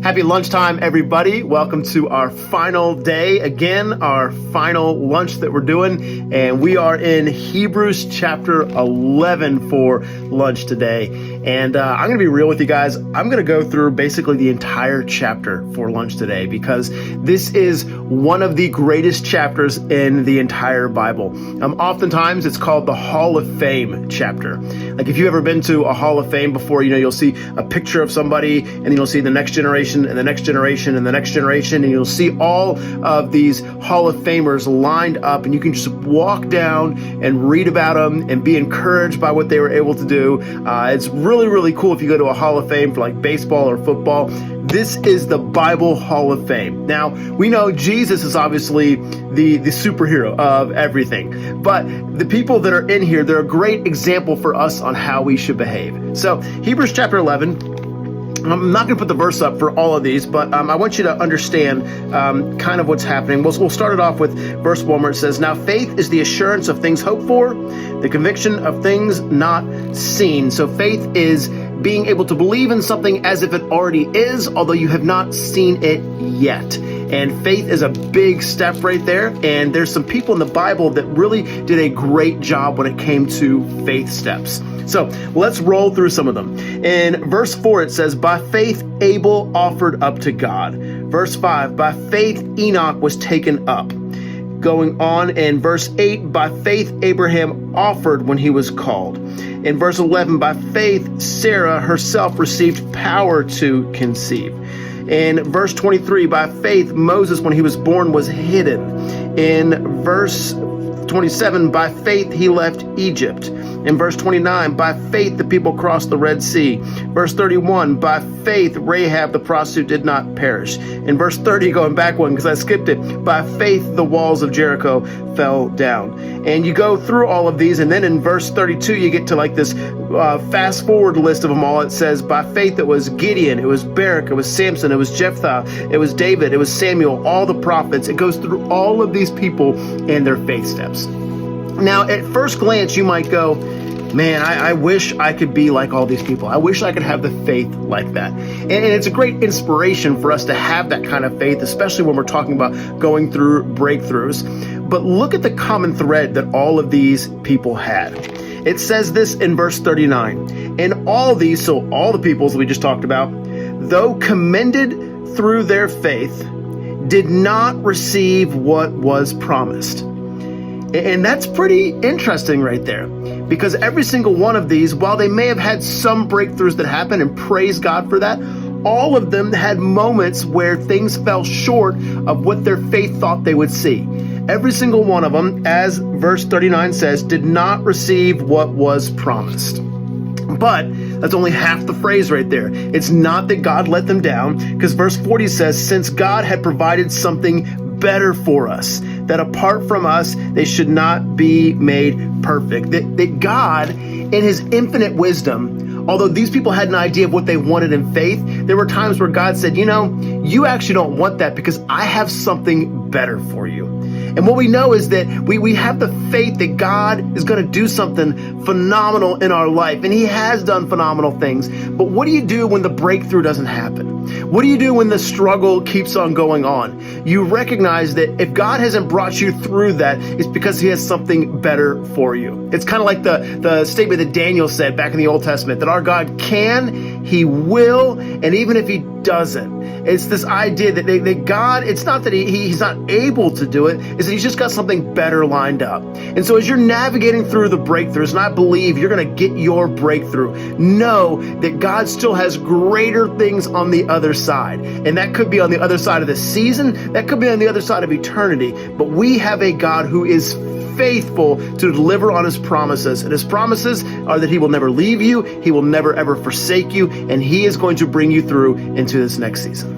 Happy lunchtime, everybody. Welcome to our final day. Again, our final lunch that we're doing. And we are in Hebrews chapter 11 for lunch today. And I'm going to be real with you guys. I'm going to go through basically the entire chapter for lunch today because this is one of the greatest chapters in the entire Bible. Oftentimes, it's called the Hall of Fame chapter. Like if you've ever been to a Hall of Fame before, you'll see a picture of somebody and you'll see the next generation and the next generation and the next generation, and you'll see all of these Hall of Famers lined up, and you can just walk down and read about them and be encouraged by what they were able to do. It's really, really cool if you go to a Hall of Fame for like baseball or football. This is the Bible Hall of Fame. Now, we know Jesus is obviously the superhero of everything, but the people that are in here, they're a great example for us on how we should behave. So Hebrews chapter 11, I'm not going to put the verse up for all of these, but I want you to understand kind of what's happening. We'll start it off with verse 1 where it says, "Now faith is the assurance of things hoped for, the conviction of things not seen." So faith is being able to believe in something as if it already is, although you have not seen it yet. And faith is a big step right there. And there's some people in the Bible that really did a great job when it came to faith steps. So let's roll through some of them. In verse 4, it says, "By faith Abel offered up to God." Verse 5, "By faith Enoch was taken up." Going on in verse 8, "By faith Abraham offered when he was called." In verse 11, "By faith Sarah herself received power to conceive." In verse 23, "By faith Moses when he was born was hidden." In verse 27, "By faith he left Egypt." In verse 29, "By faith the people crossed the Red Sea." Verse 31, "By faith Rahab the prostitute did not perish." In verse 30, going back one because I skipped it, "By faith the walls of Jericho fell down." And you go through all of these, and then in verse 32, you get to like this fast forward list of them all. It says, by faith it was Gideon, it was Barak, it was Samson, it was Jephthah, it was David, it was Samuel, all the prophets. It goes through all of these people and their faith steps. Now, at first glance, you might go, man, I wish I could be like all these people. I wish I could have the faith like that. And it's a great inspiration for us to have that kind of faith, especially when we're talking about going through breakthroughs. But look at the common thread that all of these people had. It says this in verse 39. "And all these," so all the peoples that we just talked about, "though commended through their faith, did not receive what was promised." And that's pretty interesting right there, because every single one of these, while they may have had some breakthroughs that happened, and praise God for that, all of them had moments where things fell short of what their faith thought they would see. Every single one of them, as verse 39 says, did not receive what was promised. But that's only half the phrase right there. It's not that God let them down, because verse 40 says, "Since God had provided something better for us, that apart from us, they should not be made perfect." That God, in his infinite wisdom, although these people had an idea of what they wanted in faith, there were times where God said, you actually don't want that because I have something better for you. And what we know is that we have the faith that God is going to do something phenomenal in our life. And he has done phenomenal things. But what do you do when the breakthrough doesn't happen? What do you do when the struggle keeps on going on? You recognize that if God hasn't brought you through that, it's because he has something better for you. It's kind of like the statement that Daniel said back in the Old Testament, that our God can, he will, and even if he doesn't. It's this idea that God, it's not that he's not able to do it, is that he's just got something better lined up. And so as you're navigating through the breakthroughs, and I believe you're going to get your breakthrough, know that God still has greater things on the other side. And that could be on the other side of the season, that could be on the other side of eternity. But we have a God who is faithful to deliver on his promises. And his promises are that he will never leave you, he will never ever forsake you, and he is going to bring you through into this next season.